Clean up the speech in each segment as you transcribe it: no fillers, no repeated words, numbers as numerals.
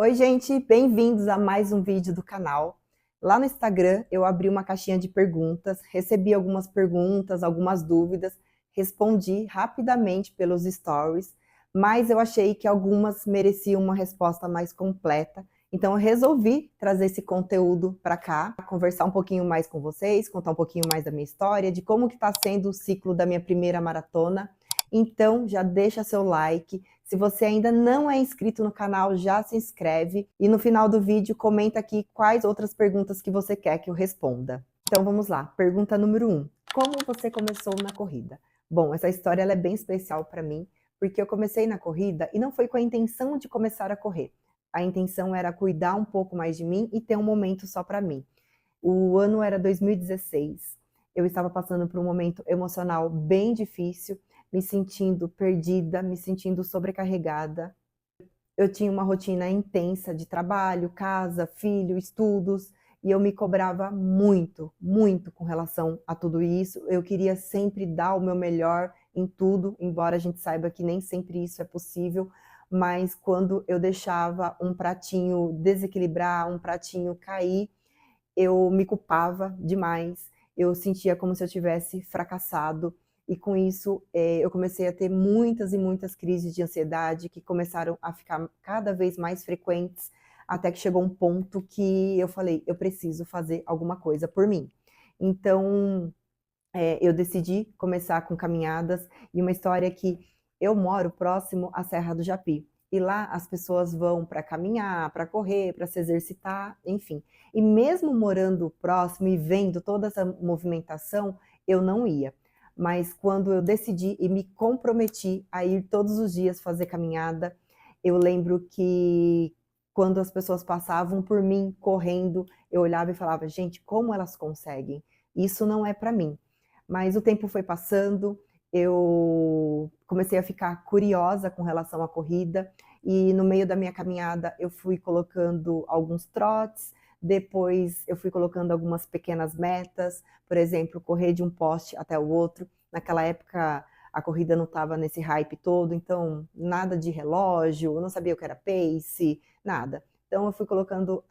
Oi, gente, bem-vindos a mais um vídeo do canal. Lá no Instagram eu abri uma caixinha de perguntas, recebi algumas perguntas, algumas dúvidas, respondi rapidamente pelos stories, mas eu achei que algumas mereciam uma resposta mais completa, então eu resolvi trazer esse conteúdo para cá, conversar um pouquinho mais com vocês, contar um pouquinho mais da minha história, de como que está sendo o ciclo da minha primeira maratona. Então já deixa seu like. Se você ainda não é inscrito no canal, já se inscreve e no final do vídeo comenta aqui quais outras perguntas que você quer que eu responda. Então vamos lá, pergunta número 1. Como você começou na corrida? Bom, essa história ela é bem especial para mim, porque eu comecei na corrida e não foi com a intenção de começar a correr. A intenção era cuidar um pouco mais de mim e ter um momento só para mim. O ano era 2016, eu estava passando por um momento emocional bem difícil, me sentindo perdida, me sentindo sobrecarregada. Eu tinha uma rotina intensa de trabalho, casa, filho, estudos, e eu me cobrava muito, muito com relação a tudo isso. Eu queria sempre dar o meu melhor em tudo, embora a gente saiba que nem sempre isso é possível, mas quando eu deixava um pratinho desequilibrar, um pratinho cair, eu me culpava demais, eu sentia como se eu tivesse fracassado, e com isso eu comecei a ter muitas e muitas crises de ansiedade que começaram a ficar cada vez mais frequentes, até que chegou um ponto que eu falei: "Eu preciso fazer alguma coisa por mim". Então, eu decidi começar com caminhadas, e uma história que eu moro próximo à Serra do Japi, e lá as pessoas vão para caminhar, para correr, para se exercitar, enfim. E mesmo morando próximo e vendo toda essa movimentação, eu não ia. Mas quando eu decidi e me comprometi a ir todos os dias fazer caminhada, eu lembro que quando as pessoas passavam por mim correndo, eu olhava e falava: "Gente, como elas conseguem? Isso não é para mim". Mas o tempo foi passando, eu comecei a ficar curiosa com relação à corrida, e no meio da minha caminhada eu fui colocando alguns trotes, depois eu fui colocando algumas pequenas metas, por exemplo, correr de um poste até o outro. Naquela época a corrida não estava nesse hype todo, então nada de relógio, eu não sabia o que era pace, nada. Então eu fui colocando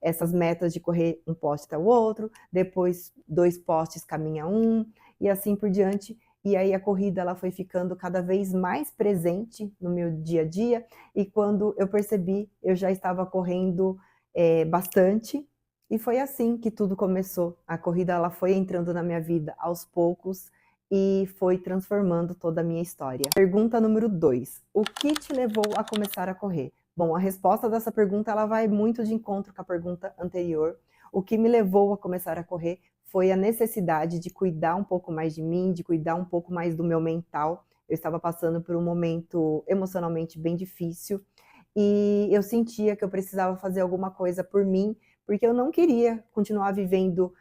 essas metas de correr um poste até o outro, depois 2 postes caminha um, e assim por diante. E aí a corrida ela foi ficando cada vez mais presente no meu dia a dia, e quando eu percebi, eu já estava correndo, bastante, e foi assim que tudo começou. A corrida ela foi entrando na minha vida aos poucos, e foi transformando toda a minha história. Pergunta número 2: o que te levou a começar a correr? Bom, a resposta dessa pergunta ela vai muito de encontro com a pergunta anterior. O que me levou a começar a correr foi a necessidade de cuidar um pouco mais de mim, de cuidar um pouco mais do meu mental. Eu estava passando por um momento emocionalmente bem difícil, e eu sentia que eu precisava fazer alguma coisa por mim, porque eu não queria continuar vivendo,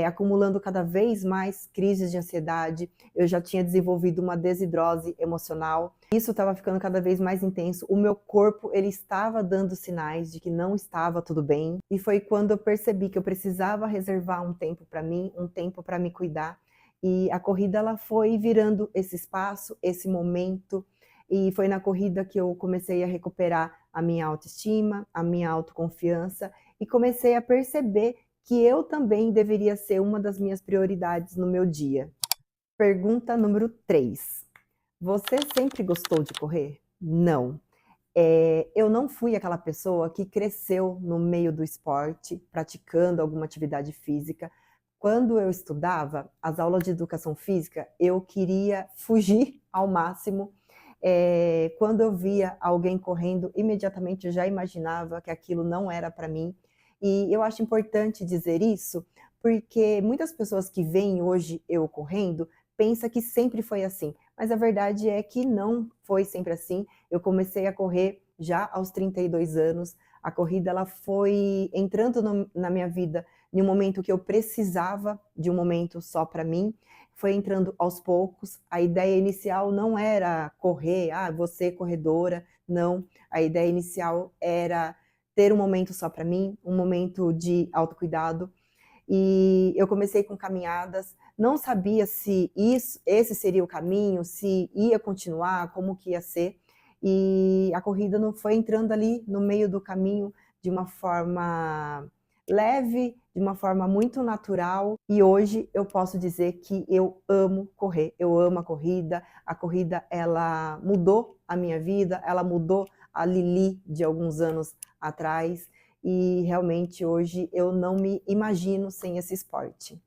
acumulando cada vez mais crises de ansiedade. Eu já tinha desenvolvido uma desidrose emocional, isso estava ficando cada vez mais intenso, o meu corpo ele estava dando sinais de que não estava tudo bem, e foi quando eu percebi que eu precisava reservar um tempo para mim, um tempo para me cuidar, e a corrida ela foi virando esse espaço, esse momento, e foi na corrida que eu comecei a recuperar a minha autoestima, a minha autoconfiança, e comecei a perceber que eu também deveria ser uma das minhas prioridades no meu dia. Pergunta número 3: você sempre gostou de correr? Não. Eu não fui aquela pessoa que cresceu no meio do esporte, praticando alguma atividade física. Quando eu estudava, as aulas de educação física, eu queria fugir ao máximo. Quando eu via alguém correndo, imediatamente eu já imaginava que aquilo não era para mim. E eu acho importante dizer isso, porque muitas pessoas que veem hoje eu correndo, pensa que sempre foi assim, mas a verdade é que não foi sempre assim. Eu comecei a correr já aos 32 anos, a corrida ela foi entrando na minha vida em um momento que eu precisava de um momento só para mim, foi entrando aos poucos. A ideia inicial não era correr, você corredora, não. A ideia inicial era ter um momento só para mim, um momento de autocuidado. E eu comecei com caminhadas, não sabia se esse seria o caminho, se ia continuar, como que ia ser. e a corrida não foi entrando ali no meio do caminho de uma forma leve, de uma forma muito natural, e hoje eu posso dizer que eu amo correr, eu amo a corrida ela mudou a minha vida, ela mudou a Lili de alguns anos atrás, e realmente hoje eu não me imagino sem esse esporte.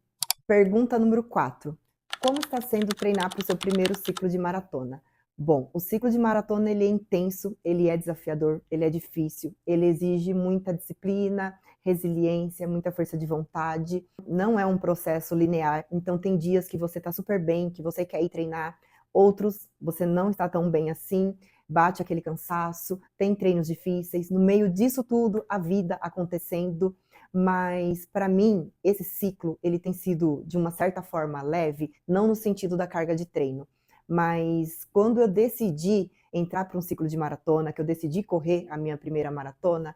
Pergunta número 4. Como está sendo treinar para o seu primeiro ciclo de maratona? Bom, o ciclo de maratona ele é intenso, ele é desafiador, ele é difícil, ele exige muita disciplina, resiliência, muita força de vontade. Não é um processo linear, então tem dias que você está super bem, que você quer ir treinar, outros você não está tão bem assim, bate aquele cansaço, tem treinos difíceis, no meio disso tudo, a vida acontecendo. Mas para mim, esse ciclo, ele tem sido de uma certa forma leve, não no sentido da carga de treino, mas quando eu decidi entrar para um ciclo de maratona, que eu decidi correr a minha primeira maratona,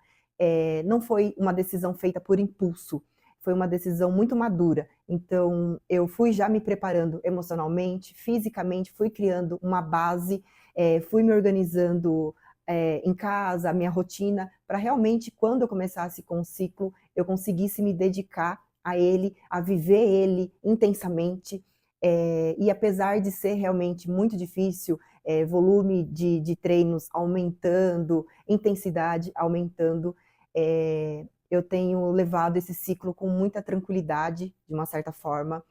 não foi uma decisão feita por impulso, foi uma decisão muito madura. Então, eu fui já me preparando emocionalmente, fisicamente, fui criando uma base, fui me organizando em casa, a minha rotina, para realmente, quando eu começasse com o ciclo, eu conseguisse me dedicar a ele, a viver ele intensamente. E apesar de ser realmente muito difícil, volume de treinos aumentando, intensidade aumentando, eu tenho levado esse ciclo com muita tranquilidade, de uma certa forma,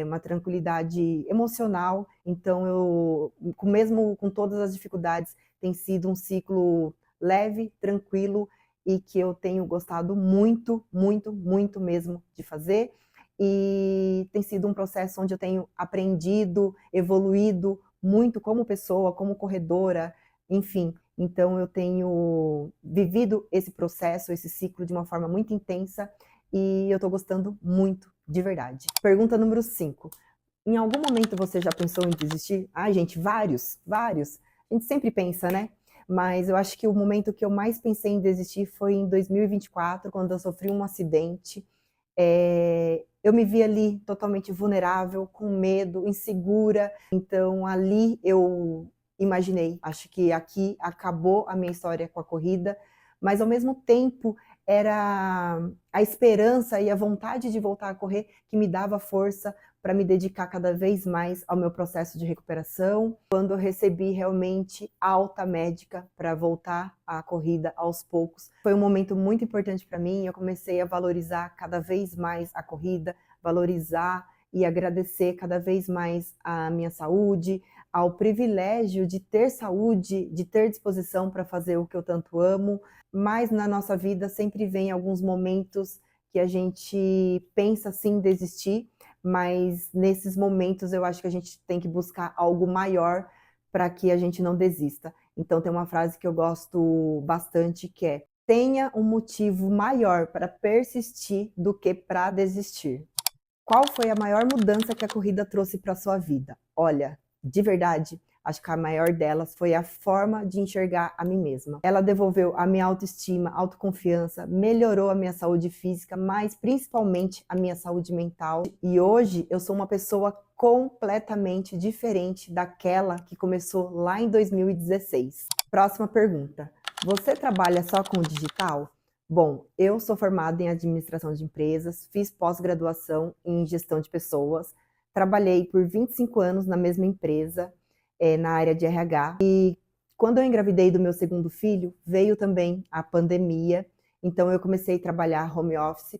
uma tranquilidade emocional. Então, mesmo com todas as dificuldades, tem sido um ciclo leve, tranquilo e que eu tenho gostado muito, muito, muito mesmo de fazer. E tem sido um processo onde eu tenho aprendido, evoluído muito como pessoa, como corredora, enfim. Então eu tenho vivido esse processo, esse ciclo de uma forma muito intensa e eu estou gostando muito, de verdade. Pergunta número 5. Em algum momento você já pensou em desistir? Ai, gente, vários, vários. A gente sempre pensa, né? Mas eu acho que o momento que eu mais pensei em desistir foi em 2024, quando eu sofri um acidente. Eu me vi ali totalmente vulnerável, com medo, insegura. Então ali eu imaginei, acho que aqui acabou a minha história com a corrida, mas ao mesmo tempo era a esperança e a vontade de voltar a correr que me dava força para me dedicar cada vez mais ao meu processo de recuperação. Quando eu recebi realmente alta médica para voltar à corrida aos poucos, foi um momento muito importante para mim. Eu comecei a valorizar cada vez mais a corrida, valorizar e agradecer cada vez mais a minha saúde, ao privilégio de ter saúde, de ter disposição para fazer o que eu tanto amo. Mas na nossa vida sempre vem alguns momentos que a gente pensa sim desistir, mas nesses momentos eu acho que a gente tem que buscar algo maior para que a gente não desista. Então tem uma frase que eu gosto bastante que é: tenha um motivo maior para persistir do que para desistir. Qual foi a maior mudança que a corrida trouxe para a sua vida? Olha, de verdade, acho que a maior delas foi a forma de enxergar a mim mesma. Ela devolveu a minha autoestima, autoconfiança, melhorou a minha saúde física, mas principalmente a minha saúde mental. E hoje eu sou uma pessoa completamente diferente daquela que começou lá em 2016. Próxima pergunta. Você trabalha só com o digital? Bom, eu sou formada em administração de empresas, fiz pós-graduação em gestão de pessoas, trabalhei por 25 anos na mesma empresa, na área de RH. E quando eu engravidei do meu segundo filho, veio também a pandemia, então eu comecei a trabalhar home office.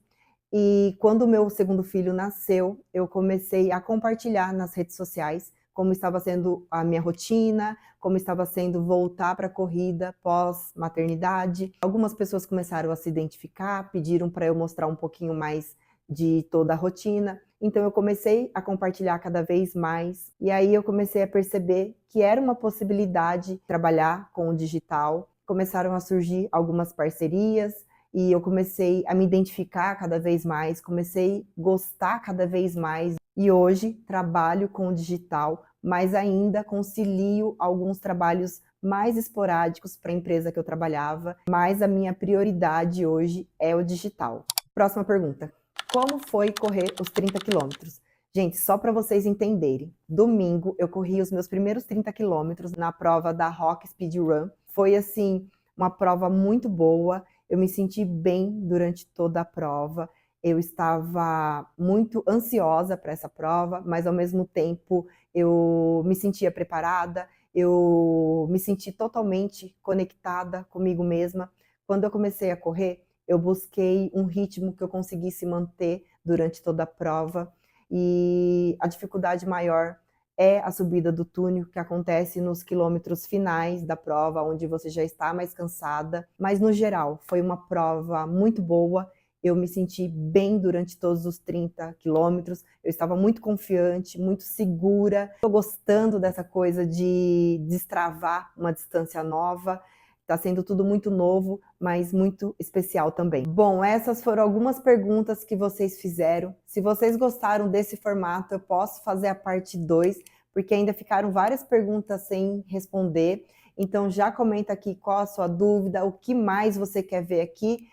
E quando o meu segundo filho nasceu, eu comecei a compartilhar nas redes sociais como estava sendo a minha rotina, como estava sendo voltar para a corrida pós-maternidade. Algumas pessoas começaram a se identificar, pediram para eu mostrar um pouquinho mais de toda a rotina. Então eu comecei a compartilhar cada vez mais, e aí eu comecei a perceber que era uma possibilidade trabalhar com o digital. Começaram a surgir algumas parcerias, e eu comecei a me identificar cada vez mais, comecei a gostar cada vez mais. E hoje trabalho com o digital, mas ainda concilio alguns trabalhos mais esporádicos para a empresa que eu trabalhava, mas a minha prioridade hoje é o digital. Próxima pergunta. Como foi correr os 30 quilômetros? Gente, só para vocês entenderem, domingo eu corri os meus primeiros 30 quilômetros na prova da Rock Speed Run. Foi assim, uma prova muito boa, eu me senti bem durante toda a prova. Eu estava muito ansiosa para essa prova, mas ao mesmo tempo eu me sentia preparada, eu me senti totalmente conectada comigo mesma. Quando eu comecei a correr, eu busquei um ritmo que eu conseguisse manter durante toda a prova. E a dificuldade maior é a subida do túnel, que acontece nos quilômetros finais da prova, onde você já está mais cansada. Mas, no geral, foi uma prova muito boa. Eu me senti bem durante todos os 30 quilômetros. Eu estava muito confiante, muito segura. Estou gostando dessa coisa de destravar uma distância nova. Está sendo tudo muito novo, mas muito especial também. Bom, essas foram algumas perguntas que vocês fizeram. Se vocês gostaram desse formato, eu posso fazer a parte 2, porque ainda ficaram várias perguntas sem responder. Então já comenta aqui qual a sua dúvida, o que mais você quer ver aqui.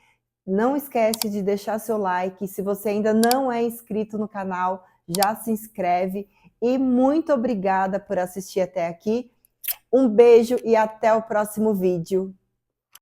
Não esquece de deixar seu like. Se você ainda não é inscrito no canal, já se inscreve. E muito obrigada por assistir até aqui. Um beijo e até o próximo vídeo.